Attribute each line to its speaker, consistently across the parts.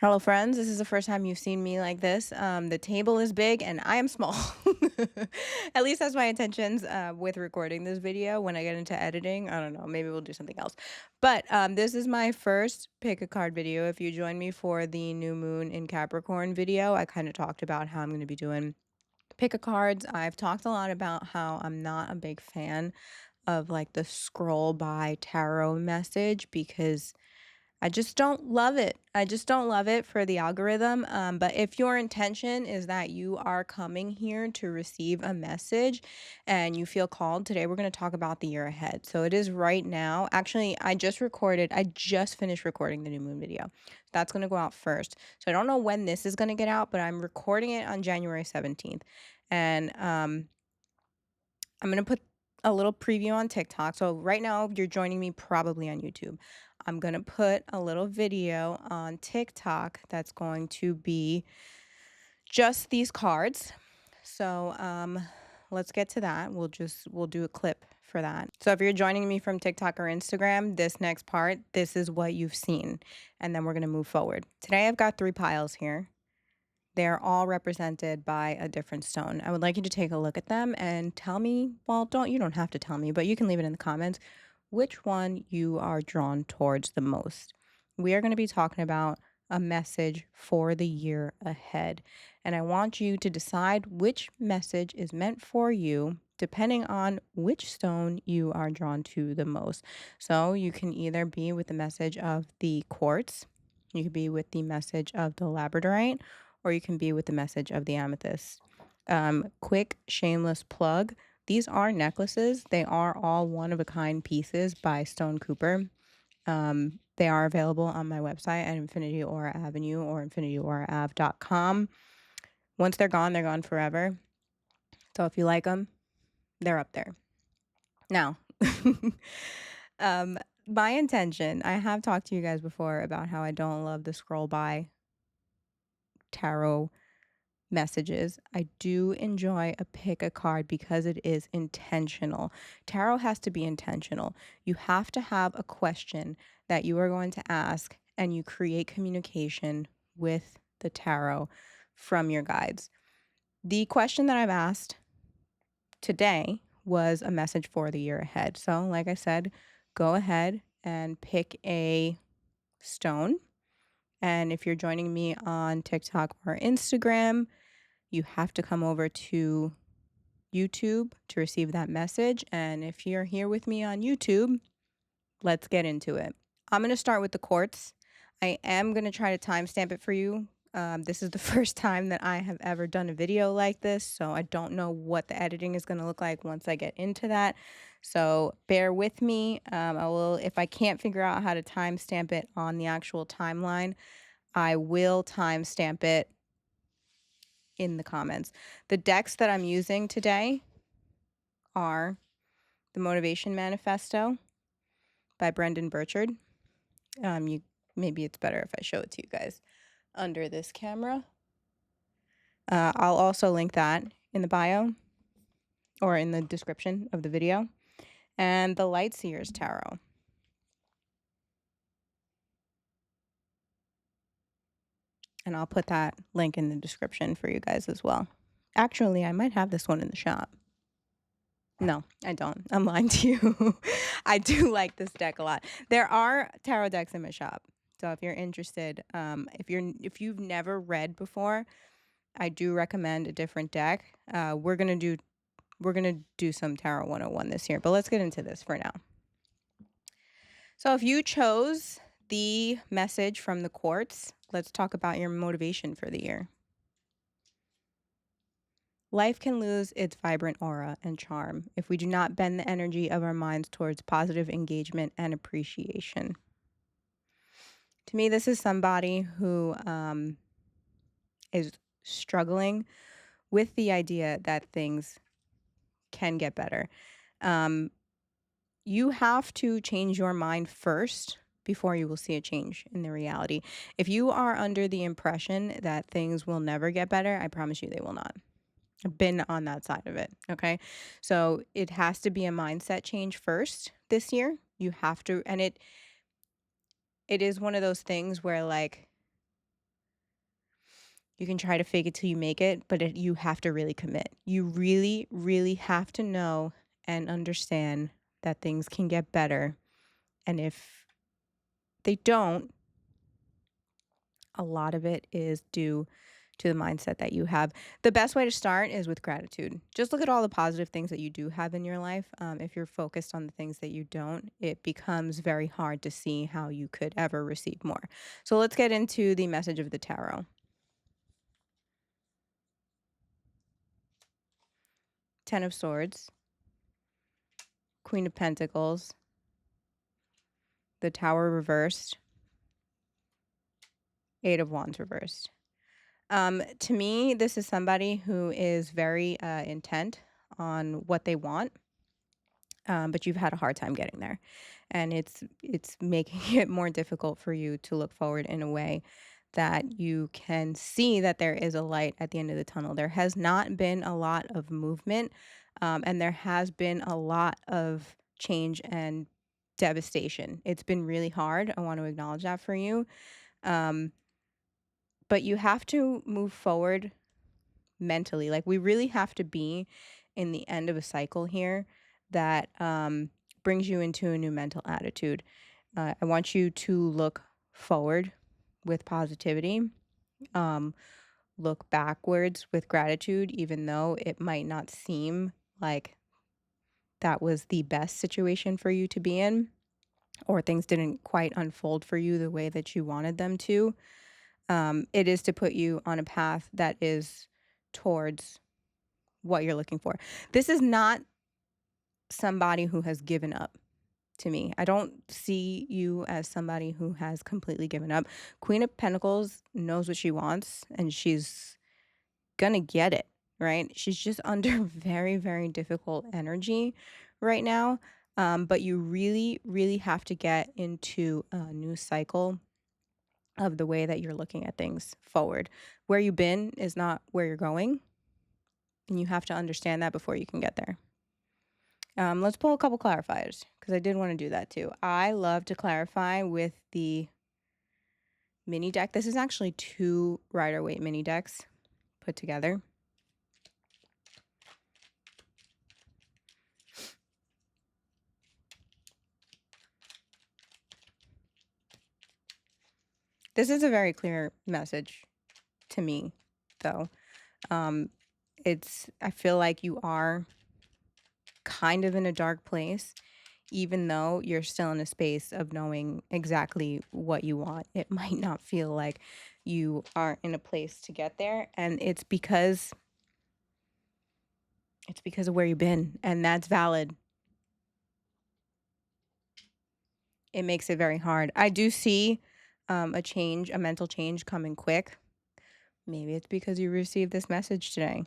Speaker 1: Hello, friends. This is the first time you've seen me like this. The table is big and I am small. At least that's my intentions with recording this video. When I get into editing, I don't know, maybe we'll do something else. But this is my first pick a card video. If you join me for the new moon in Capricorn video, I kind of talked about how I'm going to be doing pick a cards. I've talked a lot about how I'm not a big fan of like the scroll by tarot message because I just don't love it. I just don't love it for the algorithm. But if your intention is that you are coming here to receive a message and you feel called, today we're going to talk about the year ahead. So it is right now. Actually, I just finished recording the new moon video. That's going to go out first. So I don't know when this is going to get out, but I'm recording it on January 17th. And I'm going to put a little preview on TikTok. So right now you're joining me probably on YouTube. I'm going to put a little video on TikTok that's going to be just these cards. So let's get to that. We'll do a clip for that. So if you're joining me from TikTok or Instagram, this next part, this is what you've seen. And then we're going to move forward. Today I've got 3 piles here. They're all represented by a different stone. I would like you to take a look at them and tell me, well, you don't have to tell me, but you can leave it in the comments, which one you are drawn towards the most. We are going to be talking about a message for the year ahead. And I want you to decide which message is meant for you depending on which stone you are drawn to the most. So you can either be with the message of the quartz, you could be with the message of the labradorite, or you can be with the message of the amethyst. Quick, shameless plug. These are necklaces. They are all one-of-a-kind pieces by Stone Cooper. They are available on my website at Infinity Aura Avenue or infinityauraav.com. Once they're gone forever. So if you like them, they're up there. Now, my intention, I have talked to you guys before about how I don't love the scroll by tarot messages. I do enjoy a pick a card because it is intentional. Tarot has to be intentional. You have to have a question that you are going to ask and you create communication with the tarot from your guides. The question that I've asked today was a message for the year ahead. So, like I said, go ahead and pick a stone. And if you're joining me on TikTok or Instagram, you have to come over to YouTube to receive that message. And if you're here with me on YouTube, let's get into it. I'm going to start with the quartz. I am going to try to timestamp it for you. This is the first time that I have ever done a video like this, so I don't know what the editing is going to look like once I get into that. So bear with me. I will, if I can't figure out how to timestamp it on the actual timeline, I will timestamp it in the comments. The decks that I'm using today are the Motivation Manifesto by Brendan Burchard. Maybe it's better if I show it to you guys under this camera. I'll also link that in the bio or in the description of the video. And the Lightseers Tarot. And I'll put that link in the description for you guys as well. Actually, I might have this one in the shop. No, I don't. I'm lying to you. I do like this deck a lot. There are tarot decks in my shop. So if you're interested, if you've never read before, I do recommend a different deck. We're gonna do some Tarot 101 this year, but let's get into this for now. So if you chose the message from the quartz, let's talk about your motivation for the year. Life can lose its vibrant aura and charm if we do not bend the energy of our minds towards positive engagement and appreciation. To me, this is somebody who is struggling with the idea that things can get better. You have to change your mind first before you will see a change in the reality. If you are under the impression that things will never get better, I promise you they will not. I've been on that side of it. Okay. So it has to be a mindset change first this year. You have to, and it is one of those things where like You can try to fake it till you make it, but you have to really commit. You really, really have to know and understand that things can get better. And if they don't, a lot of it is due to the mindset that you have. The best way to start is with gratitude. Just look at all the positive things that you do have in your life. If you're focused on the things that you don't, it becomes very hard to see how you could ever receive more. So let's get into the message of the tarot. 10 of Swords, Queen of Pentacles, the Tower reversed, 8 of Wands reversed. To me, this is somebody who is very intent on what they want, but you've had a hard time getting there, and it's making it more difficult for you to look forward in a way that you can see that there is a light at the end of the tunnel. There has not been a lot of movement, and there has been a lot of change and devastation. It's been really hard. I want to acknowledge that for you. Um, but you have to move forward mentally. Like, we really have to be in the end of a cycle here that brings you into a new mental attitude. I want you to look forward with positivity, um, look backwards with gratitude, even though it might not seem like that was the best situation for you to be in, or things didn't quite unfold for you the way that you wanted them to. It is to put you on a path that is towards what you're looking for. This is not somebody who has given up to me. I don't see you as somebody who has completely given up. Queen of Pentacles knows what she wants, and she's gonna get it, right? She's just under very, very difficult energy right now. But you really, really have to get into a new cycle of the way that you're looking at things forward. Where you've been is not where you're going, and you have to understand that before you can get there. Let's pull a couple clarifiers, because I did want to do that too. I love to clarify with the mini deck. This is actually 2 Rider-Waite mini decks put together. This is a very clear message to me, though. I feel like you are kind of in a dark place, even though you're still in a space of knowing exactly what you want. It might not feel like you are in a place to get there, and it's because of where you've been, and that's valid. It makes it very hard. I do see a mental change coming quick. Maybe it's because you received this message today.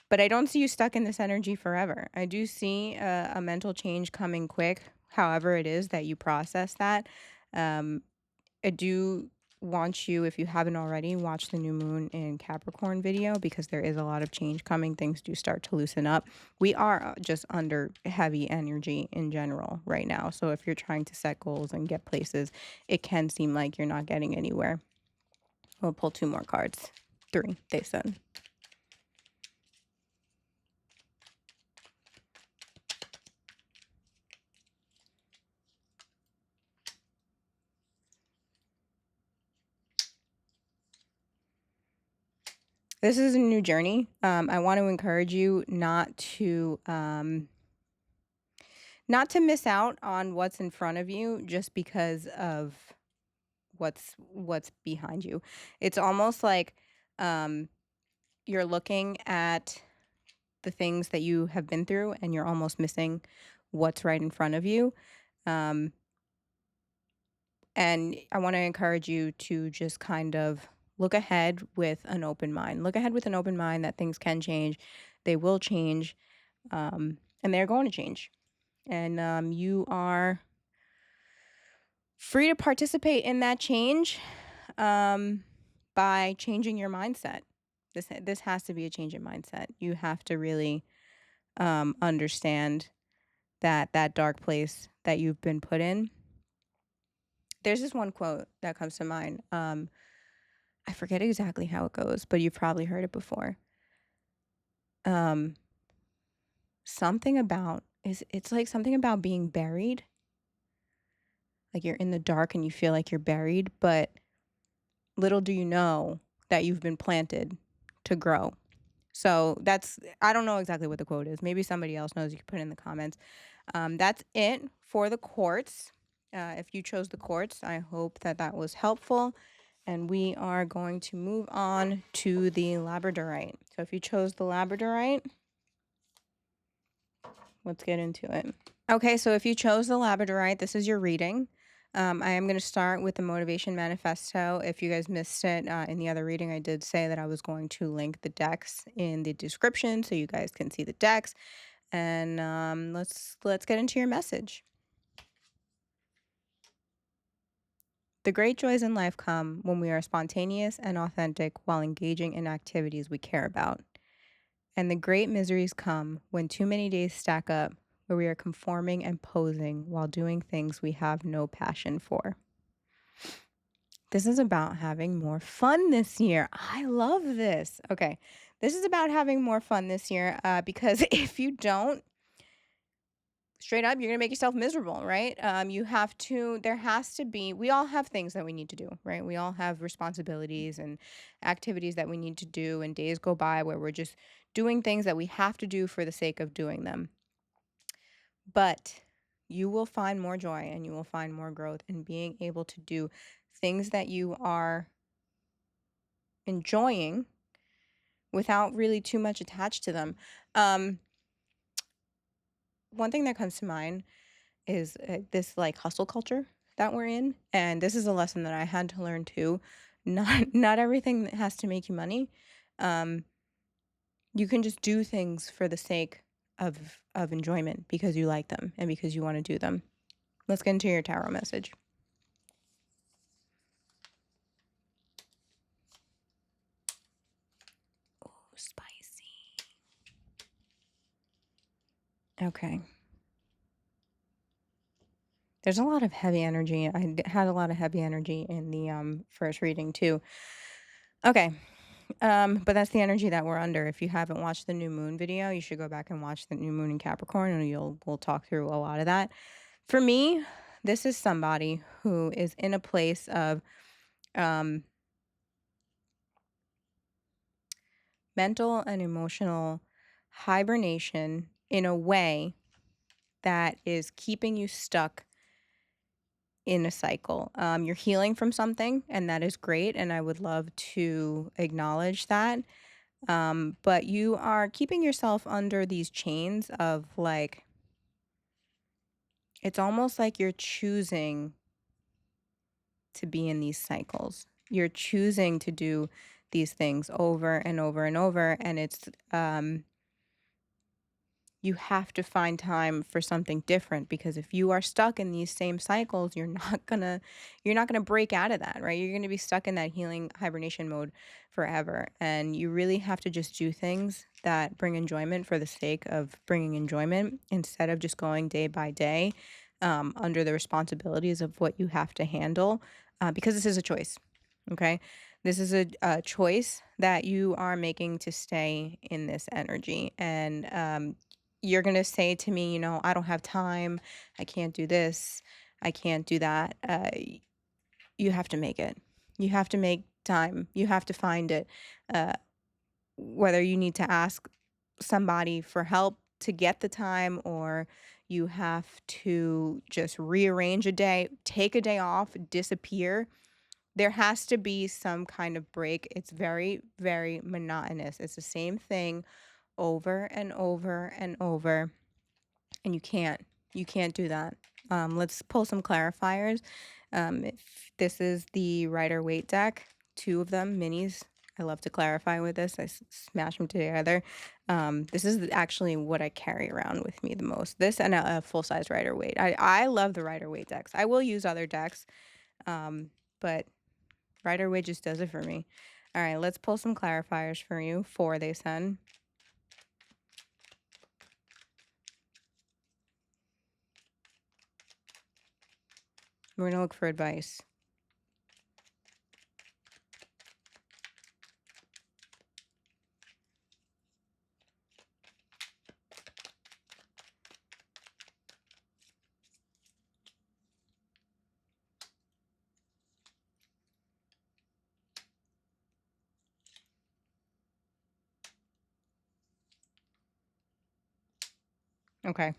Speaker 1: But I don't see you stuck in this energy forever. I do see a mental change coming quick, however it is that you process that. I do want you, if you haven't already, watch the new moon in Capricorn video, because there is a lot of change coming. Things do start to loosen up. We are just under heavy energy in general right now. So if you're trying to set goals and get places, it can seem like you're not getting anywhere. We'll pull 2 more cards. 3, they said. This is a new journey. I want to encourage you not to miss out on what's in front of you just because of what's behind you. It's almost like you're looking at the things that you have been through, and you're almost missing what's right in front of you. Um, and I want to encourage you to just kind of look ahead with an open mind. Look ahead with an open mind that things can change. They will change. And they're going to change. And you are free to participate in that change by changing your mindset. This has to be a change in mindset. You have to really understand that dark place that you've been put in. There's this one quote that comes to mind. I forget exactly how it goes, but you've probably heard it before. Um, something about is it's like something about being buried. Like you're in the dark and you feel like you're buried, but little do you know that you've been planted to grow. So that's I don't know exactly what the quote is. Maybe somebody else knows. You can put it in the comments. That's it for the quartz. If you chose the quartz, I hope that that was helpful. And we are going to move on to the labradorite. So if you chose the labradorite, let's get into it. Okay, so if you chose the Labradorite, this is your reading. I am going to start with the Motivation Manifesto. If you guys missed it in the other reading, I did say that I was going to link the decks in the description so you guys can see the decks. And let's get into your message. The great joys in life come when we are spontaneous and authentic while engaging in activities we care about. And the great miseries come when too many days stack up where we are conforming and posing while doing things we have no passion for. This is about having more fun this year. I love this. Okay. This is about having more fun this year because if you don't, straight up, you're going to make yourself miserable, right? You have to, there has to be, we all have things that we need to do, right? We all have responsibilities and activities that we need to do, and days go by where we're just doing things that we have to do for the sake of doing them. But you will find more joy and you will find more growth in being able to do things that you are enjoying without really too much attached to them. Um, One thing that comes to mind is this like hustle culture that we're in, and this is a lesson that I had to learn too. Not everything that has to make you money. Um, you can just do things for the sake of enjoyment because you like them and because you want to do them. Let's get into your tarot message. Oh, spicy. Okay. There's a lot of heavy energy. Had a lot of heavy energy in the first reading too. Okay. But that's the energy that we're under. If you haven't watched the new moon video, you should go back and watch the new moon in Capricorn and we'll talk through a lot of that. For me, this is somebody who is in a place of um mental and emotional hibernation in a way that is keeping you stuck in a cycle. You're healing from something, and that is great. And I would love to acknowledge that. But you are keeping yourself under these chains of like, it's almost like you're choosing to be in these cycles. You're choosing to do these things over and over and over. And it's, you have to find time for something different, because if you are stuck in these same cycles, you're not gonna break out of that, right? You're gonna be stuck in that healing hibernation mode forever. And you really have to just do things that bring enjoyment for the sake of bringing enjoyment, instead of just going day by day under the responsibilities of what you have to handle, because this is a choice. Okay. This is a choice that you are making to stay in this energy. And you're going to say to me, I don't have time. I can't do this. I can't do that. You have to make it. You have to make time. You have to find it. Uh, Whether you need to ask somebody for help to get the time, or you have to just rearrange a day, take a day off, disappear. There has to be some kind of break. It's very, very monotonous. It's the same thing over and over and over, and you can't do that. Let's pull some clarifiers. If this is the Rider Waite deck, two of them minis. I love to clarify with this. I smash them together. This is actually what I carry around with me the most. This and a full-size Rider Waite. I love the Rider Waite decks. I will use other decks, but Rider Waite just does it for me. All right, let's pull some clarifiers for you. 4, they send. We're going to look for advice. Okay.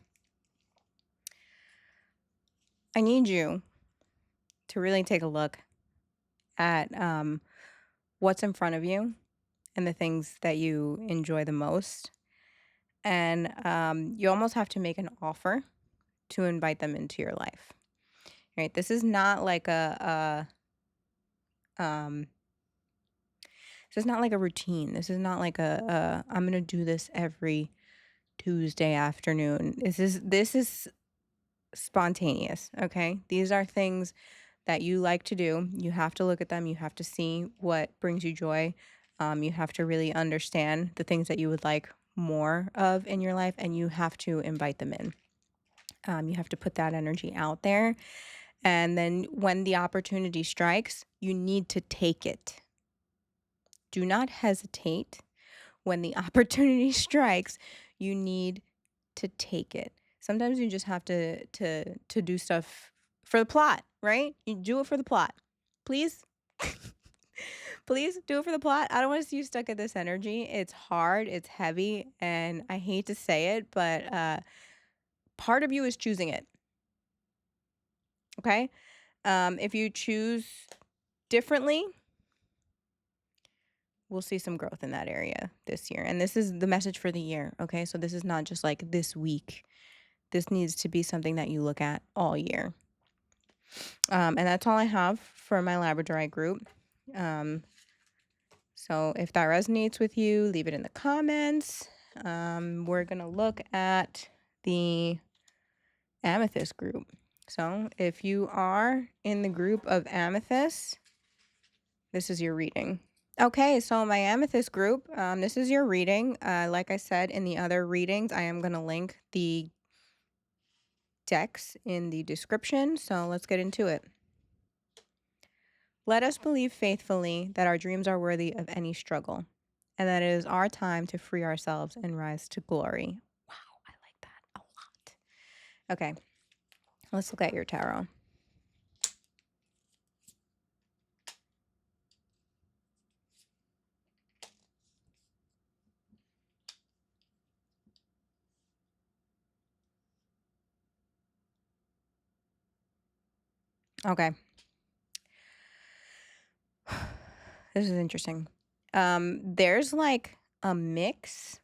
Speaker 1: I need you to really take a look at what's in front of you and the things that you enjoy the most. And you almost have to make an offer to invite them into your life. Right? This is not like a this is not like a routine. This is not like I'm gonna do this every Tuesday afternoon. This is spontaneous. Okay, these are things that you like to do. You have to look at them. You have to see what brings you joy. You have to really understand the things that you would like more of in your life, and you have to invite them in. You have to put that energy out there. And then when the opportunity strikes, you need to take it. Do not hesitate. When the opportunity strikes, you need to take it. Sometimes you just have to do stuff for the plot, right? You do it for the plot. Please. Please do it for the plot. I don't want to see you stuck at this energy. It's hard, it's heavy, and I hate to say it, but part of you is choosing it. Okay? If you choose differently, we'll see some growth in that area this year. And this is the message for the year. Okay? So this is not just like this week. This needs to be something that you look at all year. And that's all I have for my Labradorite group. So if that resonates with you, leave it in the comments. We're going to look at the Amethyst group. So if you are in the group of Amethyst, this is your reading. Okay, so my Amethyst group, this is your reading. Like I said in the other readings, I am going to link the decks in the description. So let's get into it. Let us believe faithfully that our dreams are worthy of any struggle, and that it is our time to free ourselves and rise to glory. Wow, I like that a lot. Okay, let's look at your tarot. Okay. This is interesting. There's like a mix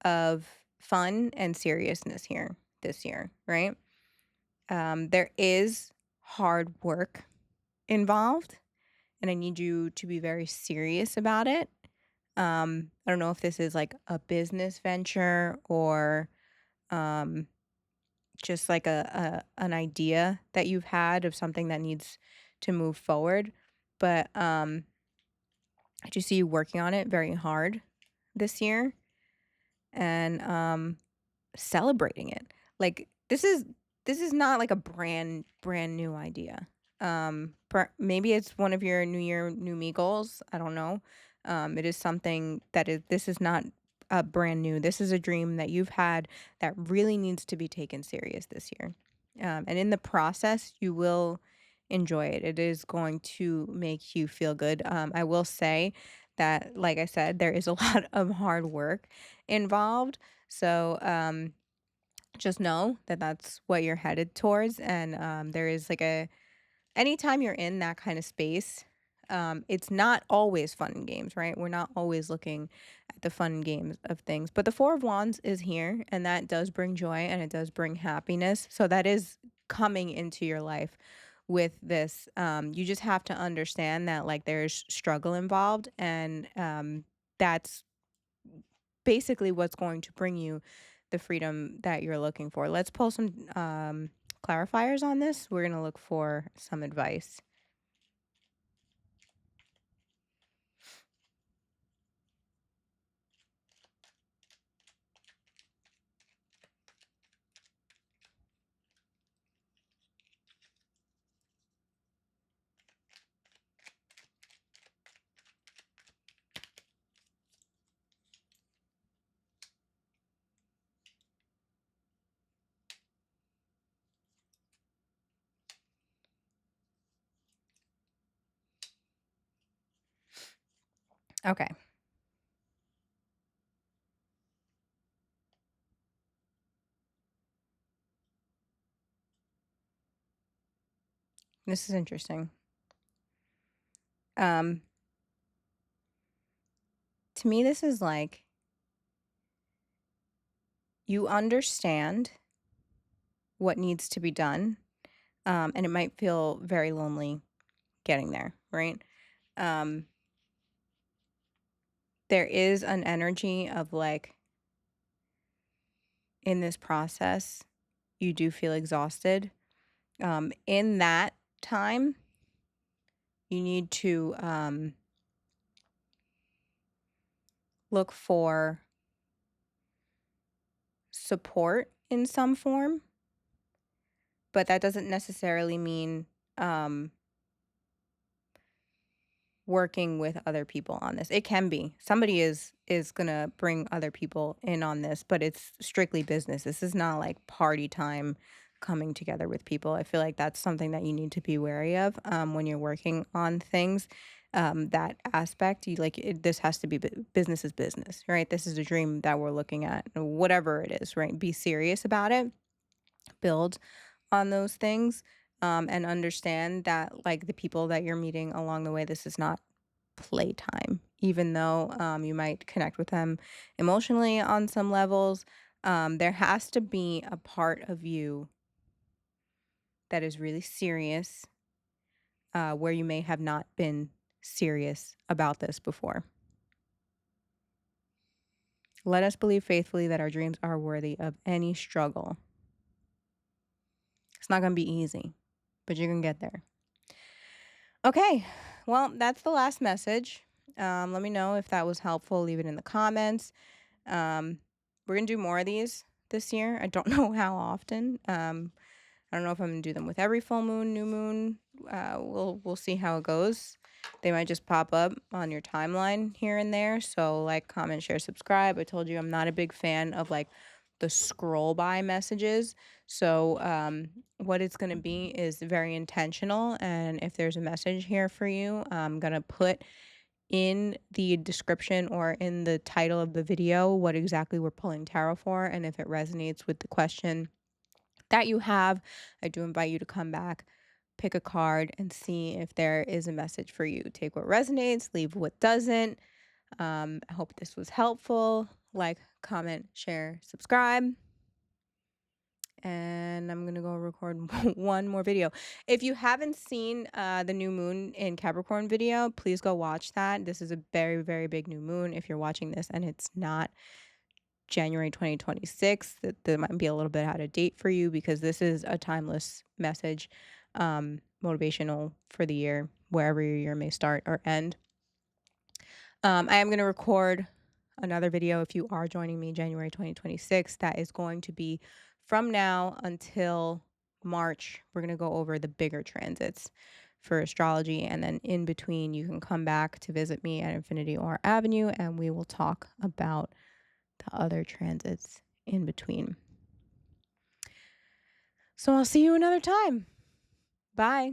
Speaker 1: of fun and seriousness here this year, right? There is hard work involved, and I need you to be very serious about it. I don't know if this is like a business venture or um, just like an idea that you've had of something that needs to move forward, but I just see you working on it very hard this year and celebrating it. Like this is not like a brand new idea. Maybe it's one of your new year new me goals. I don't know. It is something that is this is not a brand new. This is a dream that you've had that really needs to be taken serious this year. And in the process, you will enjoy it. It is going to make you feel good. I will say that, like I said, there is a lot of hard work involved. So just know that that's what you're headed towards. And there is like anytime you're in that kind of space, it's not always fun and games, right? We're not always looking at the fun games of things. But the Four of Wands is here, and that does bring joy and it does bring happiness. So that is coming into your life with this. You just have to understand that like there's struggle involved, and that's basically what's going to bring you the freedom that you're looking for. Let's pull some clarifiers on this. We're going to look for some advice. Okay. This is interesting. Um, to me, this is like you understand what needs to be done, and it might feel very lonely getting there, right? Um, there is an energy of like in this process, you do feel exhausted. In that time, you need to look for support in some form, but that doesn't necessarily mean um, working with other people on this. It can be. Somebody is going to bring other people in on this, but it's strictly business. This is not like party time coming together with people. I feel like that's something that you need to be wary of when you're working on things. That aspect, this has to be business is business, right? This is a dream that we're looking at, whatever it is, right? Be serious about it, build on those things, and understand that like the people that you're meeting along the way, this is not playtime, even though you might connect with them emotionally on some levels. There has to be a part of you that is really serious, where you may have not been serious about this before. Let us believe faithfully that our dreams are worthy of any struggle. It's not going to be easy, but you're going to get there. Okay, well, that's the last message. Let me know if that was helpful. Leave it in the comments. We're gonna do more of these this year. I don't know how often. I don't know if I'm gonna do them with every full moon, new moon. We'll see how it goes. They might just pop up on your timeline here and there. So like, comment, share, subscribe. I told you I'm not a big fan of like the scroll by messages. So what it's gonna be is very intentional. And if there's a message here for you, I'm gonna put in the description or in the title of the video what exactly we're pulling tarot for. And if it resonates with the question that you have, I do invite you to come back, pick a card, and see if there is a message for you. Take what resonates, leave what doesn't. I hope this was helpful. Like, comment, share, subscribe. And I'm gonna go record one more video. If you haven't seen the new moon in Capricorn video, please go watch that. This is a very, very big new moon. If you're watching this and it's not January 2026, that might be a little bit out of date for you, because this is a timeless message, motivational for the year, wherever your year may start or end. I am going to record another video if you are joining me January 2026. That is going to be from now until March. We're going to go over the bigger transits for astrology, and then in between you can come back to visit me at Infinity or Avenue, and we will talk about the other transits in between. So I'll see you another time. Bye.